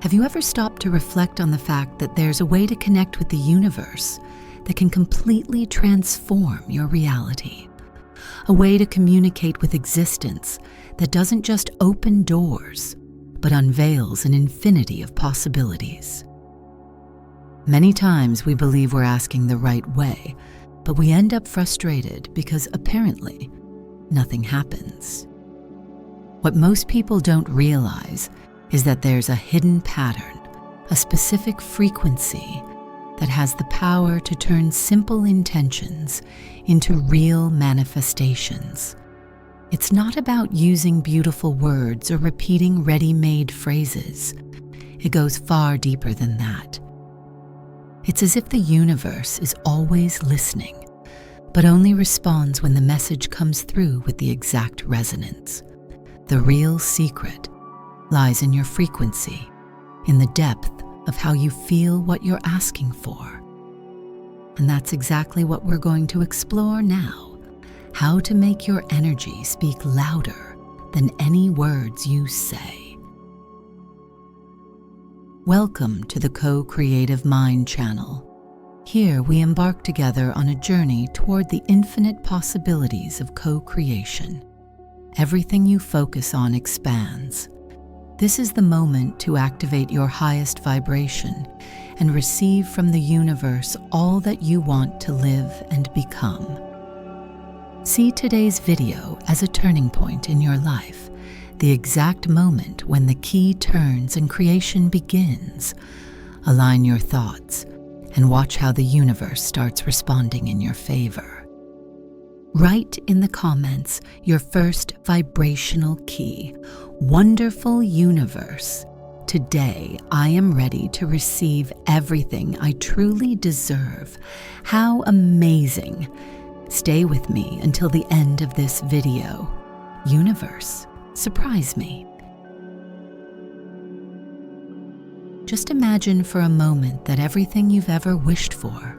Have you ever stopped to reflect on the fact that there's a way to connect with the universe that can completely transform your reality? A way to communicate with existence that doesn't just open doors, but unveils an infinity of possibilities. Many times we believe we're asking the right way, but we end up frustrated because apparently nothing happens. What most people don't realize is that there's a hidden pattern, a specific frequency that has the power to turn simple intentions into real manifestations. It's not about using beautiful words or repeating ready-made phrases. It goes far deeper than that. It's as if the universe is always listening, but only responds when the message comes through with the exact resonance. The real secret lies in your frequency, in the depth of how you feel what you're asking for. And that's exactly what we're going to explore now: how to make your energy speak louder than any words you say. Welcome to the Co-Creative Mind channel. Here we embark together on a journey toward the infinite possibilities of co-creation. Everything you focus on expands. This is the moment to activate your highest vibration and receive from the universe all that you want to live and become. See today's video as a turning point in your life, the exact moment when the key turns and creation begins. Align your thoughts and watch how the universe starts responding in your favor. Write in the comments your first vibrational key. Wonderful universe, today I am ready to receive everything I truly deserve. How amazing! Stay with me until the end of this video. Universe, surprise me. Just imagine for a moment that everything you've ever wished for,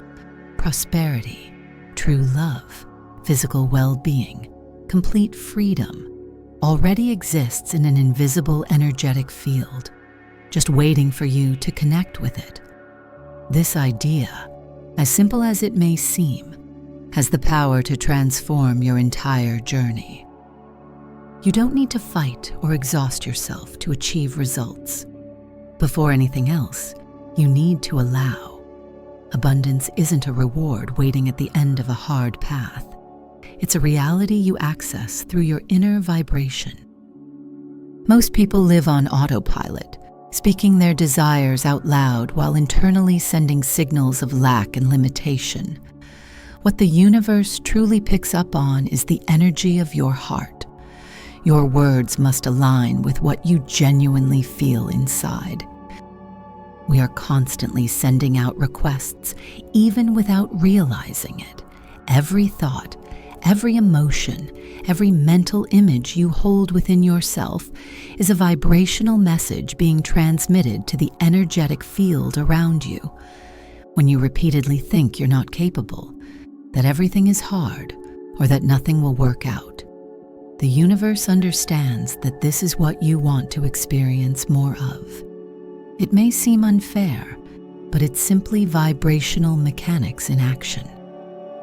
prosperity, true love, physical well-being, complete freedom, already exists in an invisible energetic field, just waiting for you to connect with it. This idea, as simple as it may seem, has the power to transform your entire journey. You don't need to fight or exhaust yourself to achieve results. Before anything else, you need to allow. Abundance isn't a reward waiting at the end of a hard path. It's a reality you access through your inner vibration. Most people live on autopilot, speaking their desires out loud while internally sending signals of lack and limitation. What the universe truly picks up on is the energy of your heart. Your words must align with what you genuinely feel inside. We are constantly sending out requests, even without realizing it. Every thought, every emotion, every mental image you hold within yourself is a vibrational message being transmitted to the energetic field around you. When you repeatedly think you're not capable, that everything is hard, or that nothing will work out, the universe understands that this is what you want to experience more of. It may seem unfair, but it's simply vibrational mechanics in action.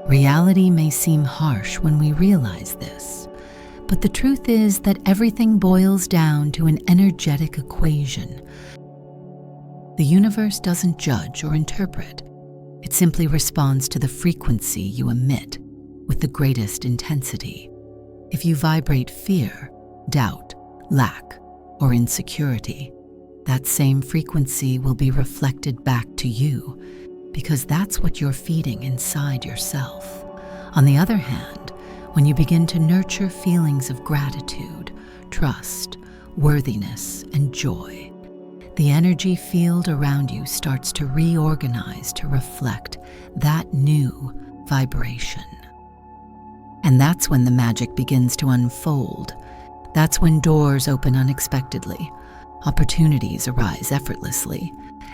Reality may seem harsh when we realize this, but the truth is that everything boils down to an energetic equation. The universe doesn't judge or interpret. It simply responds to the frequency you emit with the greatest intensity. If you vibrate fear, doubt, lack, or insecurity, that same frequency will be reflected back to you, because that's what you're feeding inside yourself. On the other hand, when you begin to nurture feelings of gratitude, trust, worthiness, and joy, the energy field around you starts to reorganize to reflect that new vibration. And that's when the magic begins to unfold. That's when doors open unexpectedly, opportunities arise effortlessly,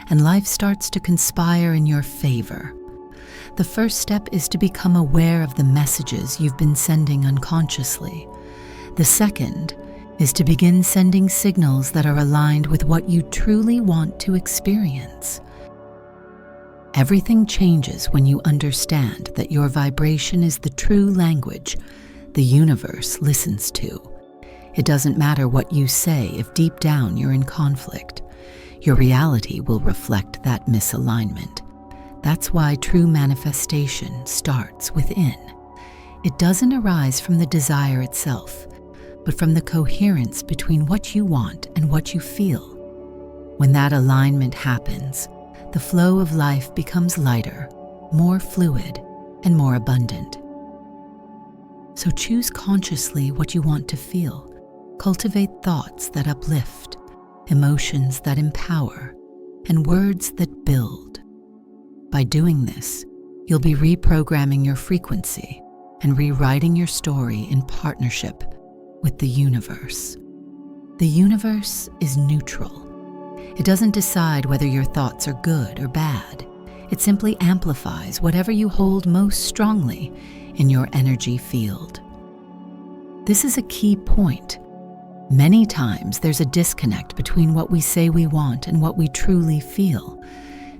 and life starts to conspire in your favor. The first step is to become aware of the messages you've been sending unconsciously. The second is to begin sending signals that are aligned with what you truly want to experience. Everything changes when you understand that your vibration is the true language the universe listens to. It doesn't matter what you say if deep down you're in conflict. Your reality will reflect that misalignment. That's why true manifestation starts within. It doesn't arise from the desire itself, but from the coherence between what you want and what you feel. When that alignment happens, the flow of life becomes lighter, more fluid, and more abundant. So choose consciously what you want to feel. Cultivate thoughts that uplift, emotions that empower, and words that build. By doing this, you'll be reprogramming your frequency and rewriting your story in partnership with the universe. The universe is neutral. It doesn't decide whether your thoughts are good or bad. It simply amplifies whatever you hold most strongly in your energy field. This is a key point. Many times there's a disconnect between what we say we want and what we truly feel.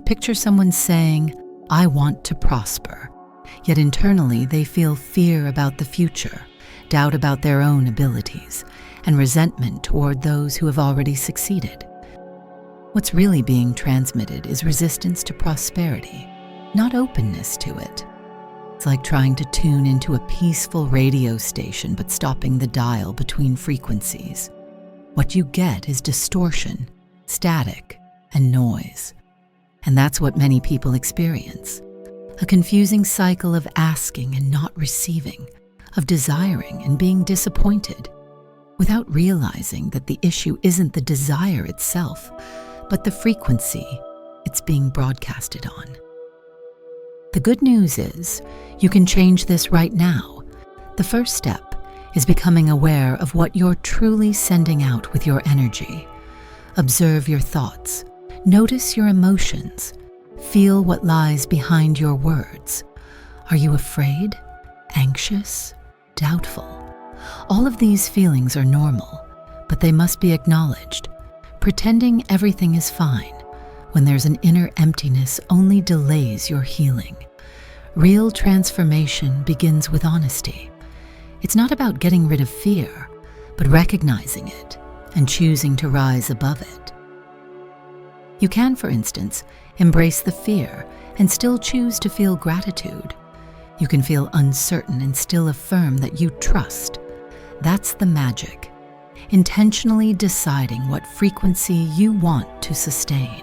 Picture someone saying, "I want to prosper," yet internally they feel fear about the future, doubt about their own abilities, and resentment toward those who have already succeeded. What's really being transmitted is resistance to prosperity, not openness to it. It's like trying to tune into a peaceful radio station but stopping the dial between frequencies. What you get is distortion, static, and noise. And that's what many people experience. A confusing cycle of asking and not receiving, of desiring and being disappointed, without realizing that the issue isn't the desire itself, but the frequency it's being broadcasted on. The good news is, you can change this right now. The first step is becoming aware of what you're truly sending out with your energy. Observe your thoughts, notice your emotions, feel what lies behind your words. Are you afraid, anxious, doubtful? All of these feelings are normal, but they must be acknowledged. Pretending everything is fine when there's an inner emptiness only delays your healing. Real transformation begins with honesty. It's not about getting rid of fear, but recognizing it and choosing to rise above it. You can, for instance, embrace the fear and still choose to feel gratitude. You can feel uncertain and still affirm that you trust. That's the magic. Intentionally deciding what frequency you want to sustain.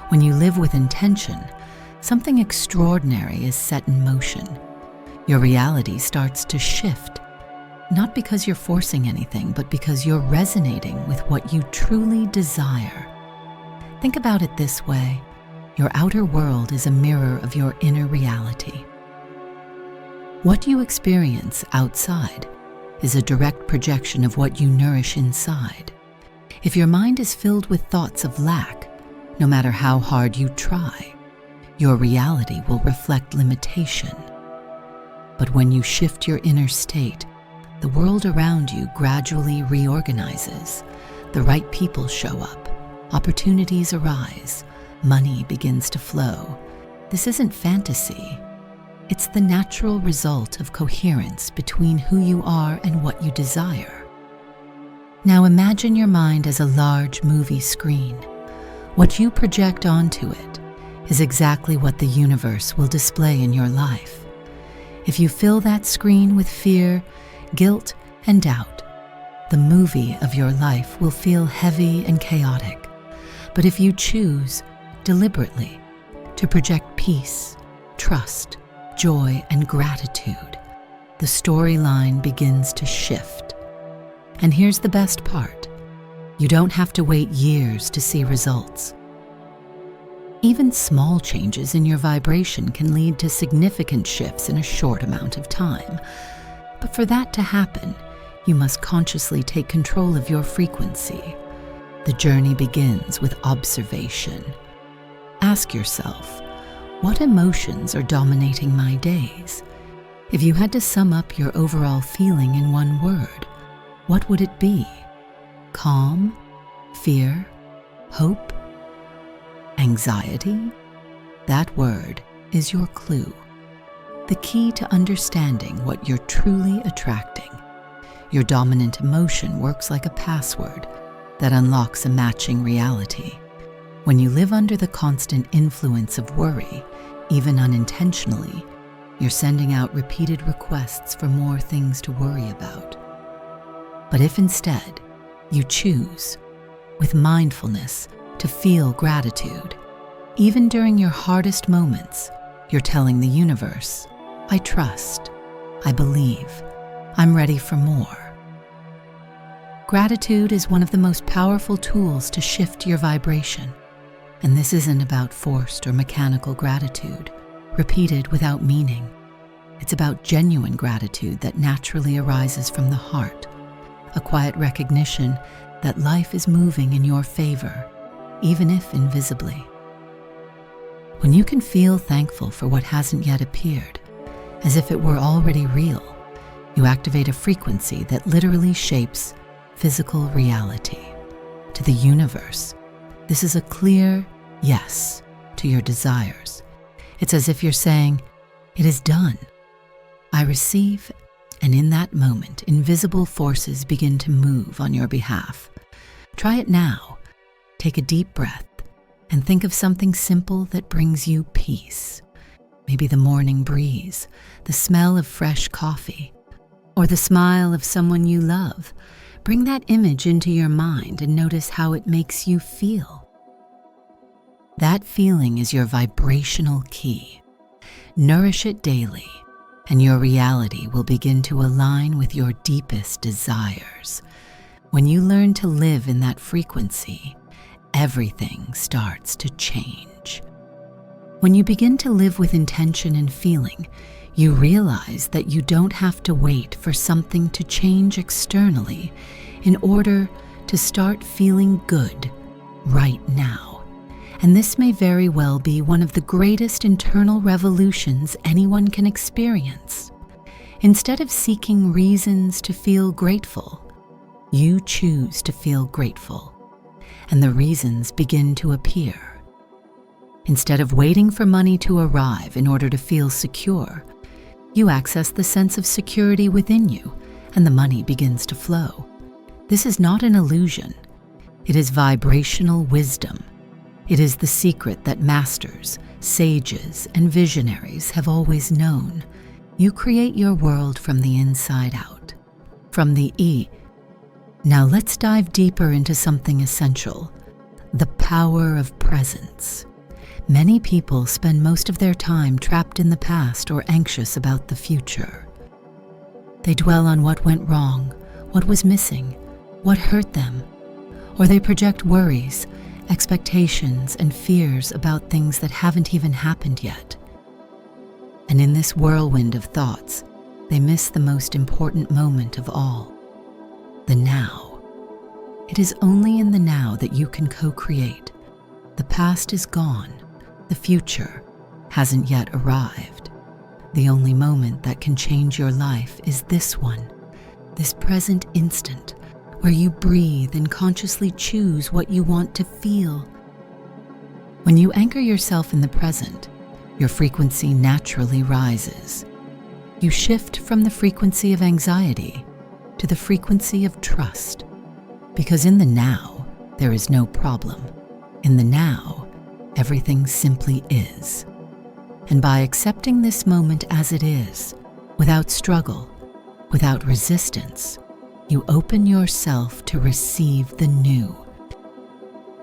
When you live with intention, something extraordinary is set in motion. Your reality starts to shift, not because you're forcing anything, but because you're resonating with what you truly desire. Think about it this way: your outer world is a mirror of your inner reality. What you experience outside is a direct projection of what you nourish inside. If your mind is filled with thoughts of lack, no matter how hard you try, your reality will reflect limitation. But when you shift your inner state, the world around you gradually reorganizes. The right people show up, opportunities arise, money begins to flow. This isn't fantasy. It's the natural result of coherence between who you are and what you desire. Now imagine your mind as a large movie screen. What you project onto it is exactly what the universe will display in your life. If you fill that screen with fear, guilt, and doubt, the movie of your life will feel heavy and chaotic. But if you choose, deliberately, to project peace, trust, joy, and gratitude, the storyline begins to shift. And here's the best part: you don't have to wait years to see results. Even small changes in your vibration can lead to significant shifts in a short amount of time. But for that to happen, you must consciously take control of your frequency. The journey begins with observation. Ask yourself, what emotions are dominating my days? If you had to sum up your overall feeling in one word, what would it be? calm, fear, hope, anxiety? That word is your clue, the key to understanding what you're truly attracting. Your dominant emotion works like a password that unlocks a matching reality. When you live under the constant influence of worry, even unintentionally, you're sending out repeated requests for more things to worry about. But if instead you choose, with mindfulness, to feel gratitude, even during your hardest moments, you're telling the universe, I trust, I believe, I'm ready for more. Gratitude is one of the most powerful tools to shift your vibration. And this isn't about forced or mechanical gratitude, repeated without meaning. It's about genuine gratitude that naturally arises from the heart, a quiet recognition that life is moving in your favor, even if invisibly. When you can feel thankful for what hasn't yet appeared, as if it were already real, you activate a frequency that literally shapes physical reality. To the universe, this is a clear yes to your desires. It's as if you're saying, it is done. I receive, and in that moment, invisible forces begin to move on your behalf. Try it now. Take a deep breath and think of something simple that brings you peace. Maybe the morning breeze, the smell of fresh coffee, or the smile of someone you love. Bring that image into your mind and notice how it makes you feel. That feeling is your vibrational key. Nourish it daily, and your reality will begin to align with your deepest desires. When you learn to live in that frequency, everything starts to change. When you begin to live with intention and feeling, you realize that you don't have to wait for something to change externally in order to start feeling good right now. And this may very well be one of the greatest internal revolutions anyone can experience. Instead of seeking reasons to feel grateful, you choose to feel grateful, and the reasons begin to appear. Instead of waiting for money to arrive in order to feel secure, you access the sense of security within you, and the money begins to flow. This is not an illusion. It is vibrational wisdom. It is the secret that masters, sages, and visionaries have always known. You create your world from the inside out. From the E. Now let's dive deeper into something essential: the power of presence. Many people spend most of their time trapped in the past or anxious about the future. They dwell on what went wrong, what was missing, what hurt them, or they project worries, expectations, and fears about things that haven't even happened yet. And in this whirlwind of thoughts, they miss the most important moment of all: the now. It is only in the now that you can co-create. The past is gone. The future hasn't yet arrived. The only moment that can change your life is this one, this present instant, where you breathe and consciously choose what you want to feel. When you anchor yourself in the present, your frequency naturally rises. You shift from the frequency of anxiety to the frequency of trust, because in the now, there is no problem. In the now, everything simply is. And by accepting this moment as it is, without struggle, without resistance, you open yourself to receive the new.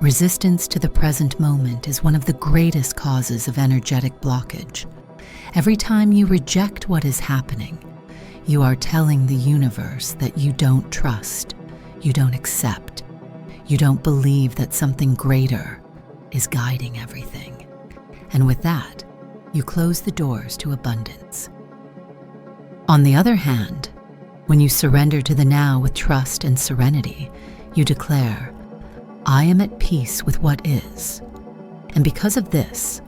Resistance to the present moment is one of the greatest causes of energetic blockage. Every time you reject what is happening, you are telling the universe that you don't trust, you don't accept, you don't believe that something greater is guiding everything. And with that, you close the doors to abundance. On the other hand, when you surrender to the now with trust and serenity, you declare, I am at peace with what is. And because of this,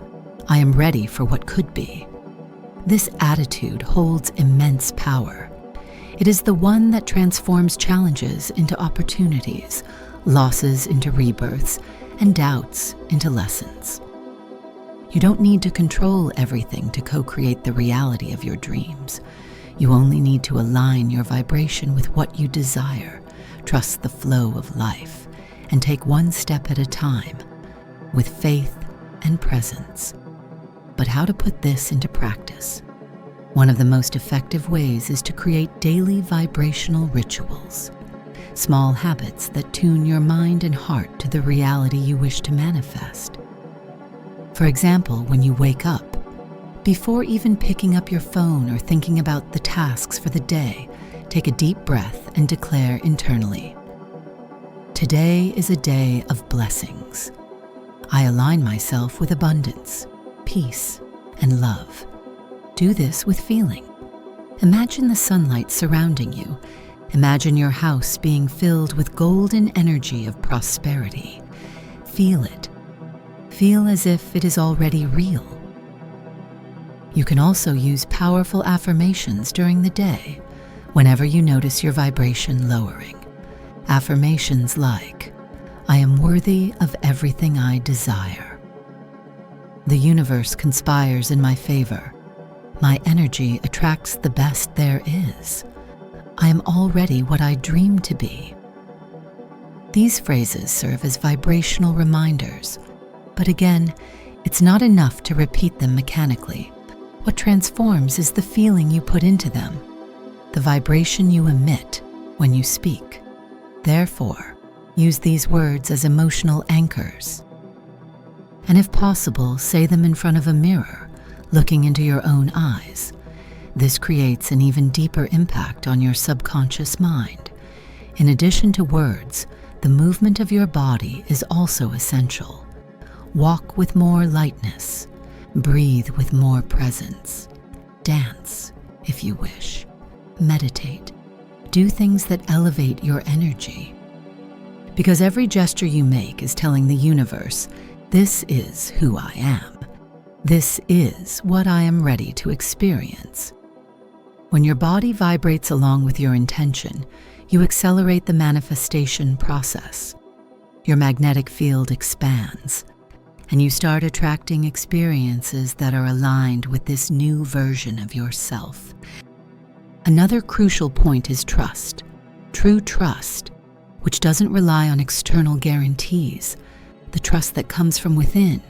I am ready for what could be. This attitude holds immense power. It is the one that transforms challenges into opportunities, losses into rebirths, and doubts into lessons. You don't need to control everything to co-create the reality of your dreams. You only need to align your vibration with what you desire, trust the flow of life, and take one step at a time with faith and presence. But how to put this into practice? One of the most effective ways is to create daily vibrational rituals, small habits that tune your mind and heart to the reality you wish to manifest. For example, when you wake up, before even picking up your phone or thinking about the tasks for the day, take a deep breath and declare internally, "Today is a day of blessings. I align myself with abundance, peace, and love." Do this with feeling. Imagine the sunlight surrounding you. Imagine your house being filled with golden energy of prosperity. Feel it. Feel as if it is already real. You can also use powerful affirmations during the day whenever you notice your vibration lowering. Affirmations like, "I am worthy of everything I desire. The universe conspires in my favor. My energy attracts the best there is. I am already what I dream to be." These phrases serve as vibrational reminders, but again, it's not enough to repeat them mechanically. What transforms is the feeling you put into them, the vibration you emit when you speak. Therefore, use these words as emotional anchors. And if possible, say them in front of a mirror, looking into your own eyes. This creates an even deeper impact on your subconscious mind. In addition to words, the movement of your body is also essential. Walk with more lightness. Breathe with more presence. Dance, if you wish. Meditate. Do things that elevate your energy. Because every gesture you make is telling the universe, "This is who I am. This is what I am ready to experience." When your body vibrates along with your intention, you accelerate the manifestation process. Your magnetic field expands, and you start attracting experiences that are aligned with this new version of yourself. Another crucial point is trust. True trust, which doesn't rely on external guarantees, the trust that comes from within,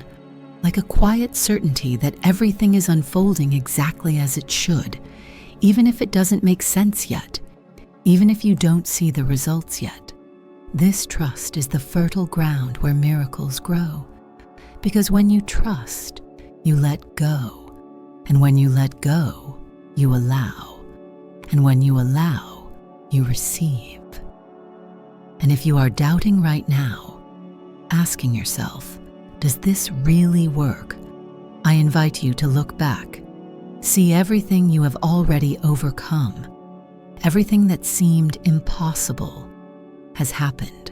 like a quiet certainty that everything is unfolding exactly as it should, even if it doesn't make sense yet, even if you don't see the results yet. This trust is the fertile ground where miracles grow. Because when you trust, you let go. And when you let go, you allow. And when you allow, you receive. And if you are doubting right now, asking yourself, "Does this really work?" I invite you to look back. See everything you have already overcome. Everything that seemed impossible has happened.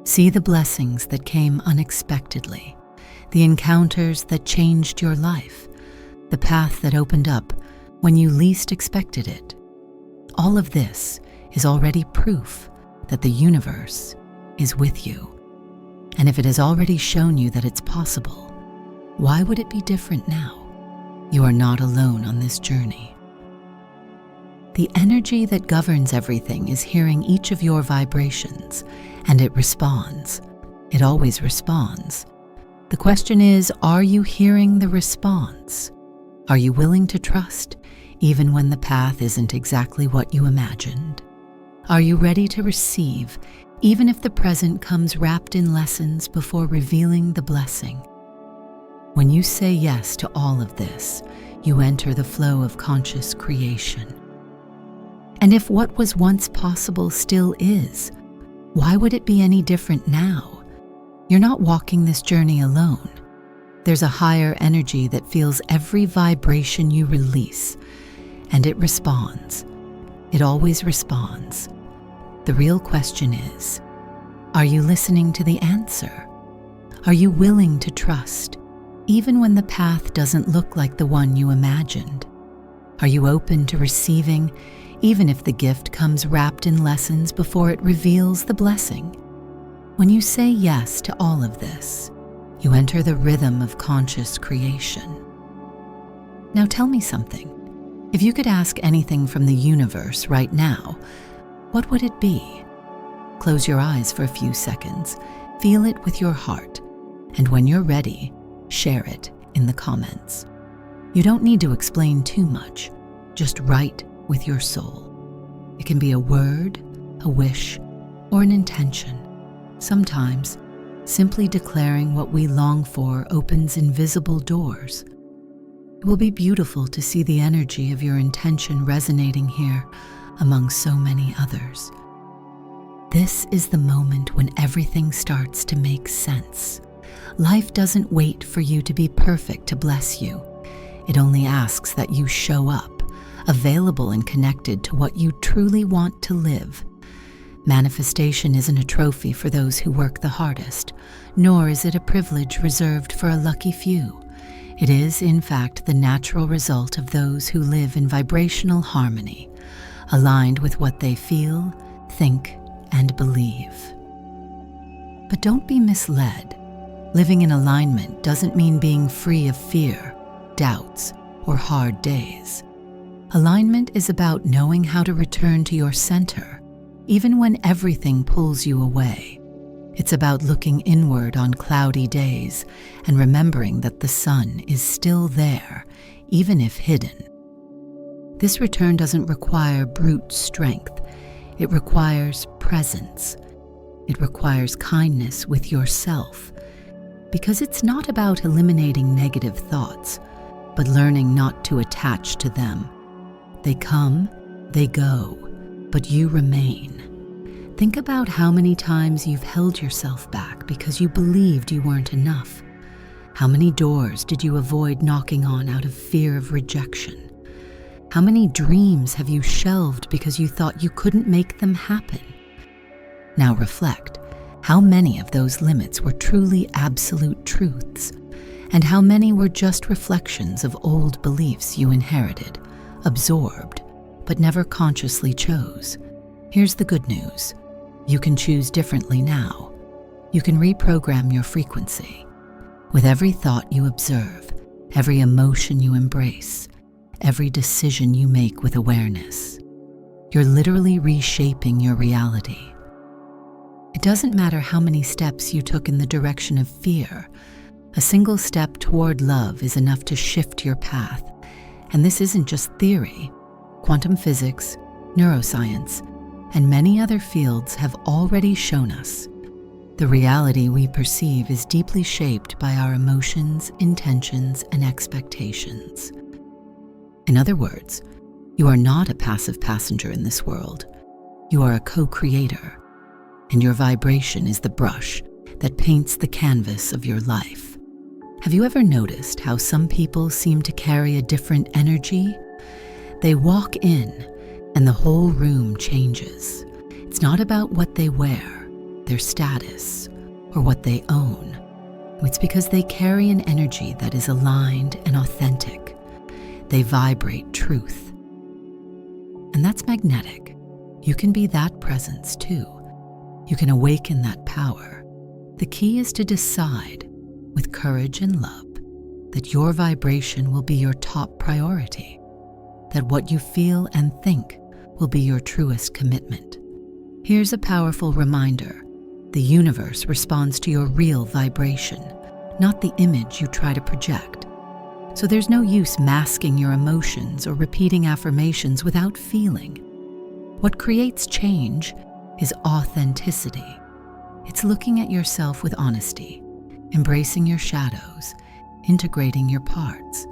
See the blessings that came unexpectedly, the encounters that changed your life, the path that opened up when you least expected it. All of this is already proof that the universe is with you. And if it has already shown you that it's possible, why would it be different now? You are not alone on this journey. The energy that governs everything is hearing each of your vibrations, and it responds. It always responds. The question is, are you hearing the response? Are you willing to trust, even when the path isn't exactly what you imagined? Are you ready to receive, even if the present comes wrapped in lessons before revealing the blessing? When you say yes to all of this, you enter the flow of conscious creation. And if what was once possible still is, why would it be any different now? You're not walking this journey alone. There's a higher energy that feels every vibration you release, and it responds. It always responds. The real question is, are you listening to the answer? Are you willing to trust, even when the path doesn't look like the one you imagined? Are you open to receiving, even if the gift comes wrapped in lessons before it reveals the blessing? When you say yes to all of this, you enter the rhythm of conscious creation. Now tell me something. If you could ask anything from the universe right now, what would it be? Close your eyes for a few seconds, feel it with your heart, and when you're ready, share it in the comments. You don't need to explain too much, just write with your soul. It can be a word, a wish, or an intention. Sometimes, simply declaring what we long for opens invisible doors. It will be beautiful to see the energy of your intention resonating here among so many others. This is the moment when everything starts to make sense. Life doesn't wait for you to be perfect to bless you. It only asks that you show up, available and connected to what you truly want to live. Manifestation isn't a trophy for those who work the hardest, nor is it a privilege reserved for a lucky few. It is, in fact, the natural result of those who live in vibrational harmony, aligned with what they feel, think, and believe. But don't be misled. Living in alignment doesn't mean being free of fear, doubts, or hard days. Alignment is about knowing how to return to your center, even when everything pulls you away. It's about looking inward on cloudy days and remembering that the sun is still there, even if hidden. This return doesn't require brute strength. It requires presence. It requires kindness with yourself, because it's not about eliminating negative thoughts, but learning not to attach to them. They come, they go, but you remain. Think about how many times you've held yourself back because you believed you weren't enough. How many doors did you avoid knocking on out of fear of rejection? How many dreams have you shelved because you thought you couldn't make them happen? Now reflect. How many of those limits were truly absolute truths? And how many were just reflections of old beliefs you inherited, absorbed, but never consciously chose? Here's the good news. You can choose differently now. You can reprogram your frequency. With every thought you observe, every emotion you embrace, every decision you make with awareness, you're literally reshaping your reality. It doesn't matter how many steps you took in the direction of fear. A single step toward love is enough to shift your path. And this isn't just theory. Quantum physics, neuroscience, and many other fields have already shown us. The reality we perceive is deeply shaped by our emotions, intentions, and expectations. In other words, you are not a passive passenger in this world. You are a co-creator, and your vibration is the brush that paints the canvas of your life. Have you ever noticed how some people seem to carry a different energy? They walk in, and the whole room changes. It's not about what they wear, their status, or what they own. It's because they carry an energy that is aligned and authentic. They vibrate truth. And that's magnetic. You can be that presence too. You can awaken that power. The key is to decide, with courage and love, that your vibration will be your top priority, that what you feel and think will be your truest commitment. Here's a powerful reminder. The universe responds to your real vibration, not the image you try to project. So there's no use masking your emotions or repeating affirmations without feeling. What creates change is authenticity. It's looking at yourself with honesty, embracing your shadows, integrating your parts,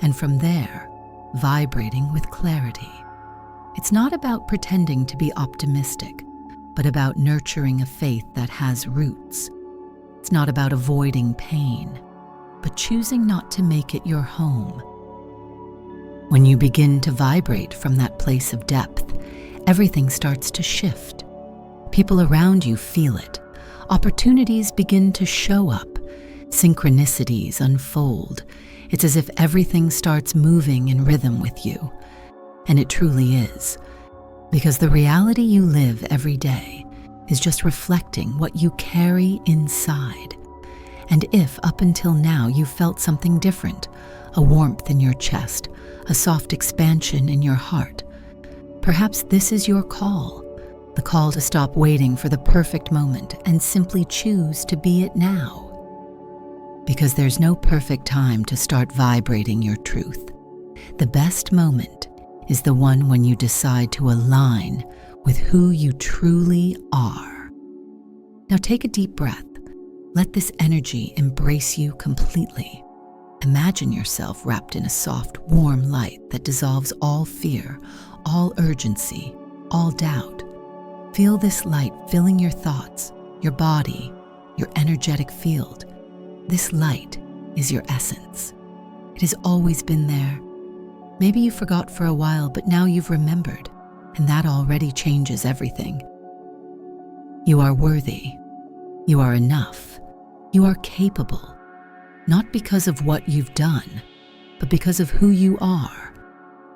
and from there, vibrating with clarity. It's not about pretending to be optimistic, but about nurturing a faith that has roots. It's not about avoiding pain, but choosing not to make it your home. When you begin to vibrate from that place of depth, everything starts to shift. People around you feel it. Opportunities begin to show up. Synchronicities unfold. It's as if everything starts moving in rhythm with you. And it truly is. Because the reality you live every day is just reflecting what you carry inside. And if up until now you felt something different, a warmth in your chest, a soft expansion in your heart, perhaps this is your call, the call to stop waiting for the perfect moment and simply choose to be it now. Because there's no perfect time to start vibrating your truth. The best moment is the one when you decide to align with who you truly are. Now take a deep breath. Let this energy embrace you completely. Imagine yourself wrapped in a soft, warm light that dissolves all fear, all urgency, all doubt. Feel this light filling your thoughts, your body, your energetic field. This light is your essence. It has always been there. Maybe you forgot for a while, but now you've remembered, and that already changes everything. You are worthy. You are enough. You are capable, not because of what you've done, but because of who you are,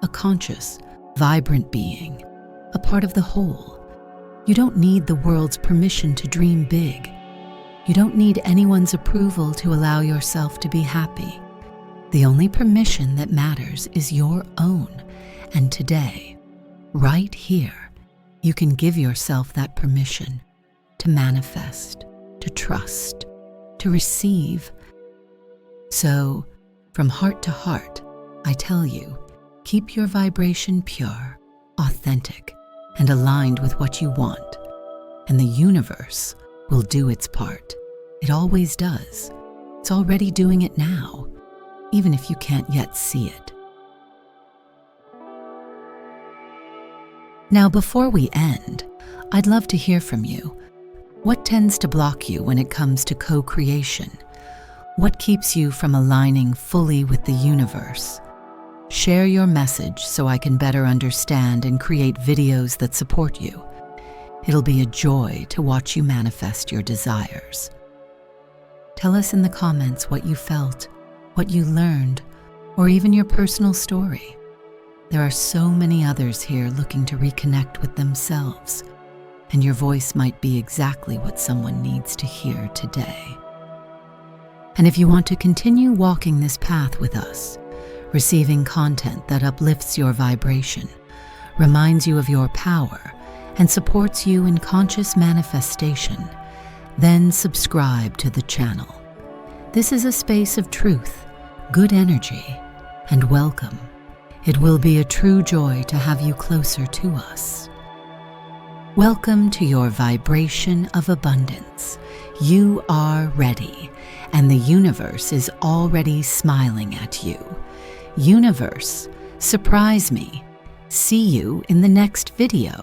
a conscious, vibrant being, a part of the whole. You don't need the world's permission to dream big. You don't need anyone's approval to allow yourself to be happy. The only permission that matters is your own. And today, right here, you can give yourself that permission to manifest, to trust, to receive. So, from heart to heart, I tell you, keep your vibration pure, authentic, and aligned with what you want. And the universe will do its part. It always does. It's already doing it now, even if you can't yet see it. Now, before we end, I'd love to hear from you. What tends to block you when it comes to co-creation? What keeps you from aligning fully with the universe? Share your message so I can better understand and create videos that support you. It'll be a joy to watch you manifest your desires. Tell us in the comments what you felt, what you learned, or even your personal story. There are so many others here looking to reconnect with themselves, and your voice might be exactly what someone needs to hear today. And if you want to continue walking this path with us, receiving content that uplifts your vibration, reminds you of your power, and supports you in conscious manifestation, then subscribe to the channel. This is a space of truth, good energy, and welcome. It will be a true joy to have you closer to us. Welcome to your vibration of abundance. You are ready, and the universe is already smiling at you. Universe, surprise me. See you in the next video.